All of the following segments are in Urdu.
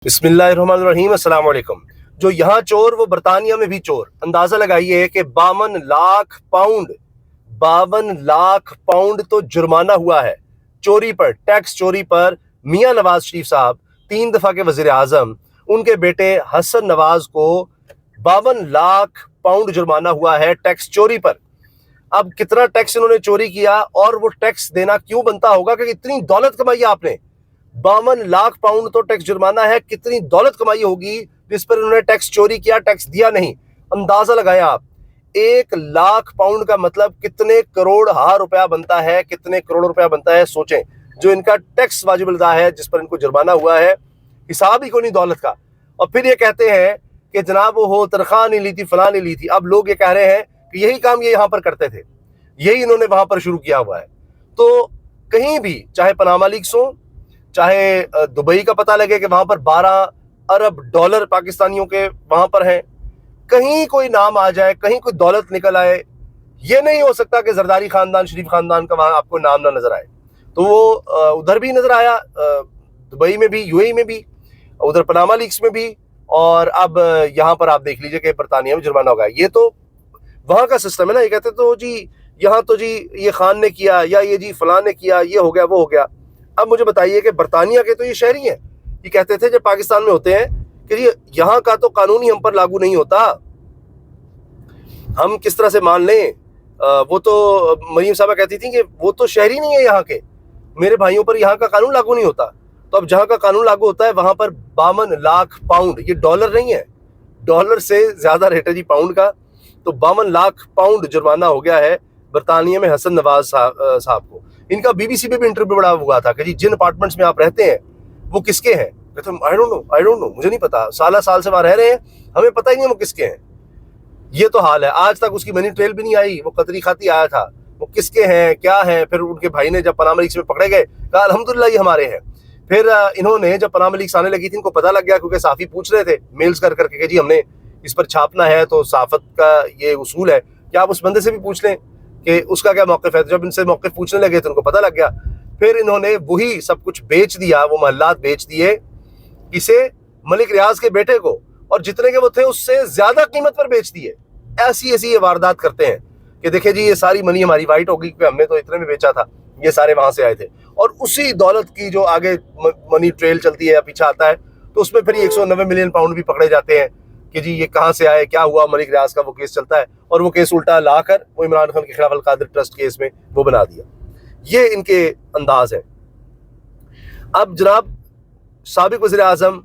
بسم اللہ الرحمن الرحیم، السلام علیکم۔ جو یہاں چور وہ برطانیہ میں بھی چور۔ اندازہ لگائیے کہ 52 لاکھ پاؤنڈ تو جرمانہ ہوا ہے چوری پر، ٹیکس چوری پر۔ میاں نواز شریف صاحب 3 دفعہ کے وزیر اعظم، ان کے بیٹے حسن نواز کو 52 لاکھ پاؤنڈ جرمانہ ہوا ہے ٹیکس چوری پر۔ اب کتنا ٹیکس انہوں نے چوری کیا اور وہ ٹیکس دینا کیوں بنتا ہوگا کہ اتنی دولت کمائی آپ نے؟ 52 لاکھ پاؤنڈ تو ٹیکس جرمانہ ہے، کتنی دولت کمائی ہوگی جس پر انہوں نے ٹیکس چوری کیا، ٹیکس دیا نہیں۔ اندازہ لگائیں آپ، 1 لاکھ پاؤنڈ کا مطلب کتنے کروڑ روپیہ بنتا ہے، کتنے کروڑ روپیہ بنتا ہے، سوچیں۔ جو ان کا ٹیکس واجب الادا ہے، جس پر ان کو جرمانہ ہوا ہے، حساب ہی کو نہیں دولت کا۔ اور پھر یہ کہتے ہیں کہ جناب وہ تنخواہ نہیں لی تھی، فلاں نہیں لی تھی۔ اب لوگ یہ کہہ رہے ہیں کہ یہی کام یہ یہاں پر کرتے تھے، یہی انہوں نے وہاں پر شروع کیا ہوا ہے۔ تو کہیں بھی، چاہے پاناما لیکس ہوں، چاہے دبئی کا پتہ لگے کہ وہاں پر 12 ارب ڈالر پاکستانیوں کے وہاں پر ہیں، کہیں کوئی نام آ جائے، کہیں کوئی دولت نکل آئے، یہ نہیں ہو سکتا کہ زرداری خاندان، شریف خاندان کا وہاں آپ کو نام نہ نظر آئے۔ تو وہ ادھر بھی نظر آیا، دبئی میں بھی، یو اے ای میں بھی، ادھر پاناما لیکس میں بھی، اور اب یہاں پر آپ دیکھ لیجئے کہ برطانیہ میں جرمانہ ہوگا۔ یہ تو وہاں کا سسٹم ہے نا۔ یہ کہتے تو جی یہاں تو جی یہ خان نے کیا، یا یہ جی فلاں نے کیا، یہ ہو گیا، وہ ہو گیا۔ اب مجھے بتائیے کہ برطانیہ کے تو یہ شہری ہیں، یہ کہتے تھے جب پاکستان میں ہوتے ہیں کہ جی یہاں کا تو قانون ہی ہم پر لاگو نہیں ہوتا، ہم کس طرح سے مان لیں۔ وہ تو مریم صاحبہ کہتی تھیں کہ وہ تو شہری نہیں ہے یہاں کے، میرے بھائیوں پر یہاں کا قانون لاگو نہیں ہوتا۔ تو اب جہاں کا قانون لاگو ہوتا ہے وہاں پر 52 لاکھ پاؤنڈ، یہ ڈالر نہیں ہے، ڈالر سے زیادہ ریٹ ہے جی پاؤنڈ کا۔ تو 52 لاکھ پاؤنڈ جرمانہ ہو گیا ہے برطانیہ میں حسن نواز صاحب کو۔ ان کا بی بی سی پہ بھی انٹرویو بڑا ہوا تھا کہ جی جن اپارٹمنٹس میں آپ رہتے ہیں وہ کس کے ہیں؟ کہتے ہیں آئی ڈونٹ نو، مجھے نہیں پتا، سالہ سال سے وہاں رہ رہے ہیں، ہمیں پتہ ہی نہیں وہ کس کے ہیں۔ یہ تو حال ہے، آج تک اس کی منی ٹریل بھی نہیں آئی۔ وہ قطری خطی آیا تھا، وہ کس کے ہیں، کیا ہیں۔ پھر ان کے بھائی نے جب پاناما لیکس میں پکڑے گئے کہا الحمدللہ یہ ہمارے ہیں۔ پھر انہوں نے جب پاناما لیکس آنے لگی تھی، ان کو پتہ لگ گیا، کیونکہ صحافی پوچھ رہے تھے میلز کر کے کہ جی ہم نے اس پر چھاپنا ہے، تو صحافت کا یہ اصول ہے کہ آپ اس بندے سے بھی پوچھ لیں کہ اس کا کیا موقف ہے۔ جب ان سے موقف پوچھنے لگے تو ان کو پتہ لگ گیا۔ پھر انہوں نے وہی سب کچھ بیچ دیا، وہ محلات بیچ دیے اسے ملک ریاض کے بیٹے کو، اور جتنے کے وہ تھے اس سے زیادہ قیمت پر بیچ دیے۔ ایسی یہ واردات کرتے ہیں کہ دیکھیں جی یہ ساری منی ہماری وائٹ ہوگی کہ ہم نے تو اتنے میں بیچا تھا، یہ سارے وہاں سے آئے تھے۔ اور اسی دولت کی جو آگے منی ٹریل چلتی ہے یا پیچھے آتا ہے، تو اس میں پھر 190 ملین پاؤنڈ بھی پکڑے جاتے ہیں کہ جی یہ کہاں سے آئے، کیا ہوا۔ ملک ریاض کا وہ کیس چلتا ہے، اور وہ کیس الٹا لا کر وہ عمران خان کے خلاف القادر ٹرسٹ کیس میں وہ بنا دیا۔ یہ ان کے انداز ہے۔ اب جناب سابق وزیر اعظم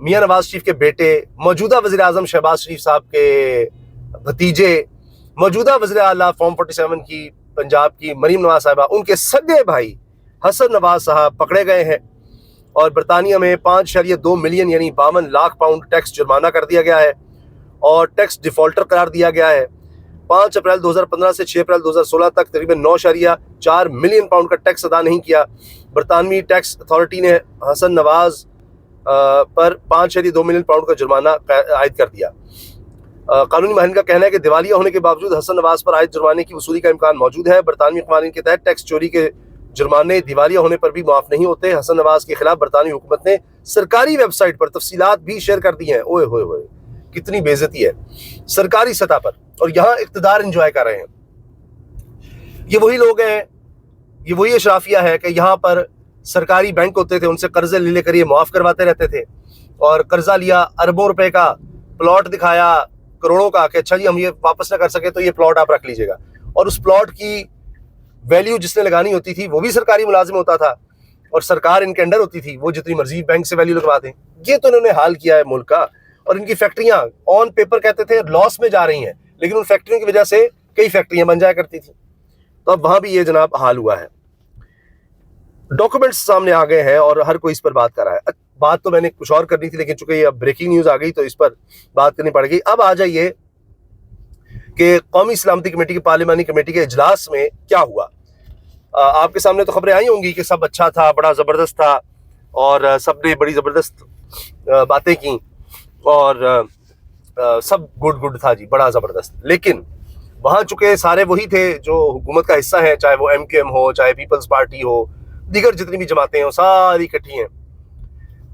میاں نواز شریف کے بیٹے، موجودہ وزیر اعظم شہباز شریف صاحب کے بھتیجے، موجودہ وزیر اعلیٰ فارم 47 کی پنجاب کی مریم نواز صاحبہ، ان کے سگے بھائی حسن نواز صاحب پکڑے گئے ہیں، اور برطانیہ میں 5.2 ملین یعنی 52 لاکھ پاؤنڈ ٹیکس جرمانہ کر دیا گیا ہے، اور ٹیکس ڈیفالٹر قرار دیا گیا ہے۔ 5 اپریل 2015 سے 6 اپریل 2016 تک تقریباً 9.4 ملین پاؤنڈ کا ٹیکس ادا نہیں کیا۔ برطانوی ٹیکس اتھارٹی نے حسن نواز پر 5.2 ملین پاؤنڈ کا جرمانہ عائد کر دیا۔ قانونی ماہرین کا کہنا ہے کہ دیوالیہ ہونے کے باوجود حسن نواز پر عائد جرمانے کی وصولی کا امکان موجود ہے۔ برطانوی قوانین کے تحت ٹیکس چوری کے جرمانے دیوالیہ ہونے پر بھی معاف نہیں ہوتے۔ حسن نواز کے خلاف برطانوی حکومت نے سرکاری ویب سائٹ پر تفصیلات بھی شیئر کر دی ہیں۔ اوئے ہوئے ہوئے، کتنی بے عزتی ہے سرکاری سطح پر، اور یہاں اقتدار انجوائے کر رہے ہیں۔ یہ وہی لوگ ہیں، یہ وہی اشرافیہ ہے کہ یہاں پر سرکاری بینک ہوتے تھے، ان سے قرضے لے کر یہ معاف کرواتے رہتے تھے، اور قرضہ لیا اربوں روپے کا، پلاٹ دکھایا کروڑوں کا کہ اچھا جی ہم یہ واپس نہ کر سکے تو یہ پلاٹ آپ رکھ لیجئے گا، اور اس پلاٹ کی ویلیو جس نے لگانی ہوتی تھی وہ بھی سرکاری ملازم ہوتا تھا، اور سرکار ان کے انڈر ہوتی تھی، وہ جتنی مرضی بینک سے ویلیو لگوا دیں۔ یہ تو انہوں نے حال کیا ہے ملک کا، اور ان کی فیکٹریاں آن پیپر کہتے تھے لاس میں جا رہی ہیں، لیکن ان فیکٹریوں کی وجہ سے کئی فیکٹریاں بن جایا کرتی تھیں۔ تو اب وہاں بھی یہ جناب حال ہوا ہے۔ ڈاکومنٹس سامنے آ گئے ہیں اور ہر کوئی اس پر بات کر رہا ہے۔ بات تو میں نے کچھ اور کرنی تھی، لیکن چونکہ یہ اب بریکنگ نیوز آ گئی تو اس پر بات کرنی پڑ گئی۔ اب آ جائیے کہ قومی سلامتی کمیٹی کی پارلیمانی کمیٹی کے اجلاس میں کیا ہوا۔ آپ کے سامنے تو خبریں آئی ہوں گی کہ سب اچھا تھا، بڑا زبردست تھا، اور سب نے بڑی زبردست باتیں کی، اور سب گڈ تھا جی، بڑا زبردست۔ لیکن وہاں چونکہ سارے وہی تھے جو حکومت کا حصہ ہیں، چاہے وہ ایم کیو ایم ہو، چاہے پیپلز پارٹی ہو، دیگر جتنی بھی جماعتیں ہوں، ساری اکٹھی ہیں۔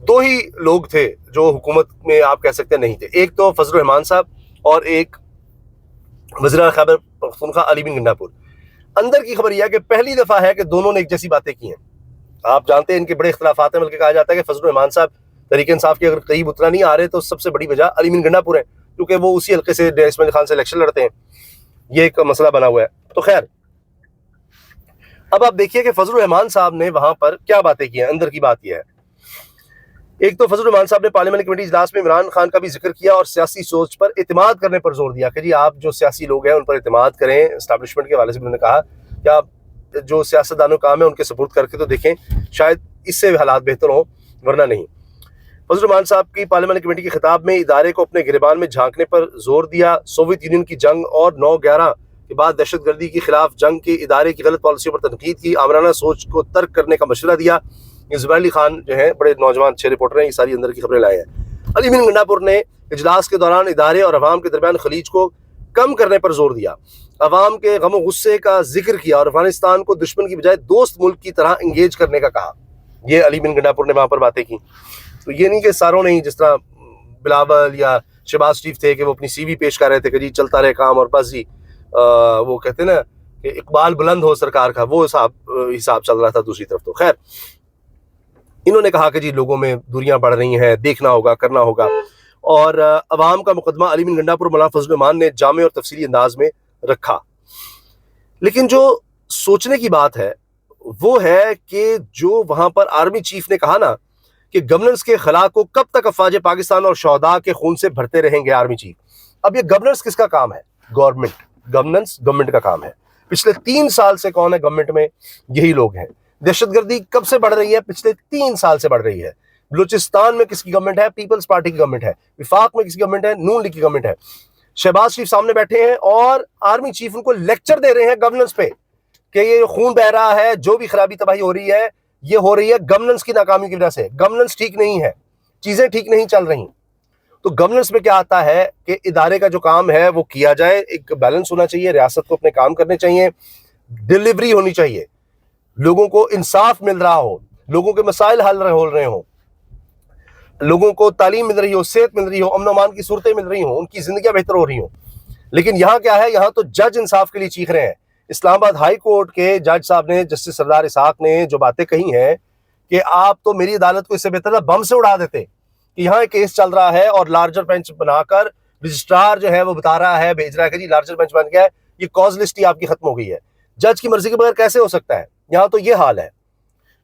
دو ہی لوگ تھے جو حکومت میں آپ کہہ سکتے ہیں نہیں تھے. ایک تو فضل الرحمان صاحب اور ایک وزیر خیبر پختونخوا علی بن گنڈا پور. اندر کی خبر یہ ہے کہ پہلی دفعہ ہے کہ دونوں نے ایک جیسی باتیں کی ہیں. آپ جانتے ہیں ان کے بڑے اختلافات ہیں, بلکہ کہا جاتا ہے کہ فضل الرحمان صاحب تحریک انصاف کے اگر قریب اتنا نہیں آ رہے تو سب سے بڑی وجہ علی بن گنڈا پور ہے, کیونکہ وہ اسی حلقے سے اسماعیل خان سے الیکشن لڑتے ہیں. یہ ایک مسئلہ بنا ہوا ہے. تو خیر, اب آپ دیکھیے کہ فضل الرحمان صاحب نے وہاں پر کیا باتیں کی ہیں. اندر کی بات یہ ہے, ایک تو فضل الرحمان صاحب نے پارلیمنٹ کمیٹی اجلاس میں عمران خان کا بھی ذکر کیا اور سیاسی سوچ پر اعتماد کرنے پر زور دیا کہ جی آپ جو سیاسی لوگ ہیں ان پر اعتماد کریں. اسٹیبلشمنٹ کے حوالے سے انہوں نے کہا کہ آپ جو سیاستدانوں کا کام ہے ان کے سپورٹ کر کے تو دیکھیں, شاید اس سے حالات بہتر ہوں, ورنہ نہیں. فضل الرحمان صاحب کی پارلیمنٹ کمیٹی کے خطاب میں ادارے کو اپنے گریبان میں جھانکنے پر زور دیا. سوویت یونین کی جنگ اور 9/11 کے بعد دہشت گردی کے خلاف جنگ کے ادارے کی غلط پالیسیوں پر تنقید کی. آمرانہ سوچ کو ترک کرنے کا مشورہ دیا. یہ زبیر علی خان جو ہیں بڑے نوجوان اچھے رپورٹر ہیں, یہ ساری اندر کی خبریں لائے ہیں. علی بن گنڈا پور نے اجلاس کے دوران ادارے اور عوام کے درمیان خلیج کو کم کرنے پر زور دیا. عوام کے غم و غصے کا ذکر کیا اور افغانستان کو دشمن کی بجائے دوست ملک کی طرح انگیج کرنے کا کہا. یہ علی بن گنڈا پور نے وہاں پر باتیں کی. تو یہ نہیں کہ ساروں نہیں, جس طرح بلاول یا شہباز شریف تھے کہ وہ اپنی سی وی پیش کر رہے تھے کہ جی چلتا رہے کام اور بس جی وہ کہتے ہیں نا کہ اقبال بلند ہو سرکار کا, وہ حساب چل رہا تھا دوسری طرف. تو خیر, انہوں نے کہا کہ جی لوگوں میں دوریاں بڑھ رہی ہیں, دیکھنا ہوگا, کرنا ہوگا. اور عوام کا مقدمہ علی بن گنڈا پور مولانا فضل الرحمان نے جامع اور تفصیلی انداز میں رکھا. لیکن جو سوچنے کی بات ہے وہ ہے کہ جو وہاں پر آرمی چیف نے کہا نا کہ گورننس کے خلا کو کب تک افواج پاکستان اور شہداء کے خون سے بھرتے رہیں گے آرمی چیف. اب یہ گورننس کس کا کام ہے؟ گورننس گورنمنٹ کا کام ہے. پچھلے 3 سال سے کون ہے گورنمنٹ میں؟ یہی لوگ ہیں. دہشت گردی کب سے بڑھ رہی ہے؟ پچھلے 3 سال سے بڑھ رہی ہے. بلوچستان میں کس کی گورنمنٹ ہے؟ پیپلز پارٹی کی گورنمنٹ ہے. وفاق میں کس کی گورنمنٹ ہے؟ نون لیگ کی گورنمنٹ ہے. شہباز شریف سامنے بیٹھے ہیں اور آرمی چیف ان کو لیکچر دے رہے ہیں گورننس پہ کہ یہ خون بہ رہا ہے, جو بھی خرابی تباہی ہو رہی ہے یہ ہو رہی ہے گورننس کی ناکامی کی وجہ سے. گورننس ٹھیک نہیں ہے, چیزیں ٹھیک نہیں چل رہی. تو گورننس میں کیا آتا ہے کہ ادارے کا جو کام ہے وہ کیا جائے, ایک بیلنس ہونا چاہیے, ریاست کو اپنے کام کرنے چاہیے, ڈیلیوری ہونی چاہیے, لوگوں کو انصاف مل رہا ہو, لوگوں کے مسائل حل ہو رہے ہوں, لوگوں کو تعلیم مل رہی ہو, صحت مل رہی ہو, امن و امان کی صورتیں مل رہی ہوں, ان کی زندگیاں بہتر ہو رہی ہوں. لیکن یہاں کیا ہے, یہاں تو جج انصاف کے لیے چیخ رہے ہیں. اسلام آباد ہائی کورٹ کے جج صاحب نے, جسٹس سردار اسحاق نے جو باتیں کہی ہیں کہ آپ تو میری عدالت کو اس سے بہتر تھا بم سے اڑا دیتے, کہ یہاں ایک کیس چل رہا ہے اور لارجر بینچ بنا کر رجسٹرار جو ہے وہ بتا رہا ہے, بھیج رہا ہے کہ جی لارجر بینچ بن گیا ہے, یہ کاز لسٹ ہی آپ کی ختم ہو گئی ہے. جج کی مرضی کے بغیر کیسے ہو سکتا ہے؟ یہاں تو یہ حال ہے.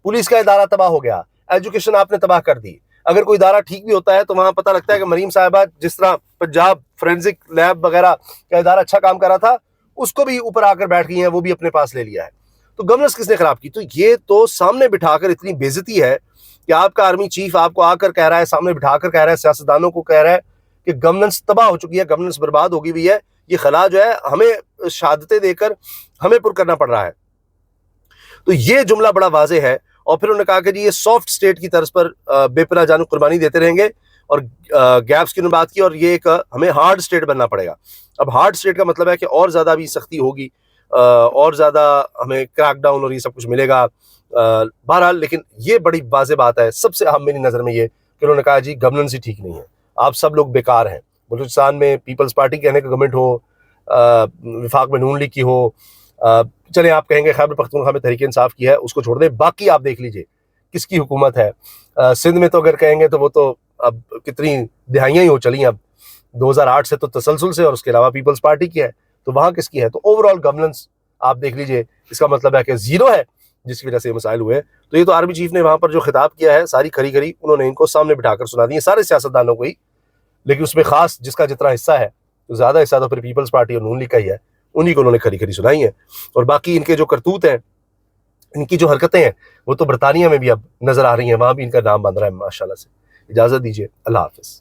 پولیس کا ادارہ تباہ ہو گیا, ایجوکیشن آپ نے تباہ کر دی. اگر کوئی ادارہ ٹھیک بھی ہوتا ہے تو وہاں پتہ لگتا ہے کہ مریم صاحبہ جس طرح پنجاب فورینزک لیب وغیرہ کا ادارہ اچھا کام کر رہا تھا, اس کو بھی اوپر آ کر بیٹھ گئی ہیں, وہ بھی اپنے پاس لے لیا ہے. تو گورننس کس نے خراب کی؟ تو یہ تو سامنے بٹھا کر اتنی بے عزتی ہے کہ آپ کا آرمی چیف آپ کو آ کر کہہ رہا ہے, سامنے بٹھا کر کہہ رہا ہے, سیاستدانوں کو کہہ رہا ہے کہ گورننس تباہ ہو چکی ہے, گورننس برباد ہو گئی ہوئی ہے, یہ خلا جو ہے ہمیں شہادتیں دے کر ہمیں پر کرنا پڑ رہا ہے. تو یہ جملہ بڑا واضح ہے. اور پھر انہوں نے کہا کہ جی یہ سافٹ اسٹیٹ کی طرز پر بے پناہ جان قربانی دیتے رہیں گے, اور گیپس کی انہوں نے بات کی, اور یہ ایک ہمیں ہارڈ اسٹیٹ بننا پڑے گا. اب ہارڈ اسٹیٹ کا مطلب ہے کہ اور زیادہ بھی سختی ہوگی, اور زیادہ ہمیں کریک ڈاؤن اور یہ سب کچھ ملے گا. بہرحال لیکن یہ بڑی واضح بات ہے. سب سے اہم میری نظر میں یہ کہ انہوں نے کہا جی گورننس ہی ٹھیک نہیں ہے, آپ سب لوگ بیکار ہیں. بلوچستان میں پیپلز پارٹی کہنے کا گورنمنٹ ہو, وفاق میں نون لیگ کی ہو, چلیں آپ کہیں گے خیبر پختونخوا میں تحریک انصاف کی ہے, اس کو چھوڑ دیں, باقی آپ دیکھ لیجئے کس کی حکومت ہے. سندھ میں تو اگر کہیں گے تو وہ تو اب کتنی دہائیاں ہی ہو چلی ہیں, اب 2008 سے تو تسلسل سے, اور اس کے علاوہ پیپلز پارٹی کی ہے, تو وہاں کس کی ہے. تو اوور آل گورننس آپ دیکھ لیجئے, اس کا مطلب ہے کہ زیرو ہے, جس کی وجہ سے یہ مسائل ہوئے. تو یہ تو آرمی چیف نے وہاں پر جو خطاب کیا ہے, ساری کھری کھری انہوں نے ان کو سامنے بٹھا کر سنا دی ہے, سارے سیاستدانوں کو ہی, لیکن اس میں خاص جس کا جتنا حصہ ہے, تو زیادہ حصہ تو پھر پیپلز پارٹی اور نون لیگ کا ہی ہے, انہی کو انہوں نے کھری کھری سنائی ہیں. اور باقی ان کے جو کرتوت ہیں, ان کی جو حرکتیں ہیں, وہ تو برطانیہ میں بھی اب نظر آ رہی ہیں, وہاں بھی ان کا نام بن رہا ہے ماشاءاللہ سے. اجازت دیجیے, اللہ حافظ.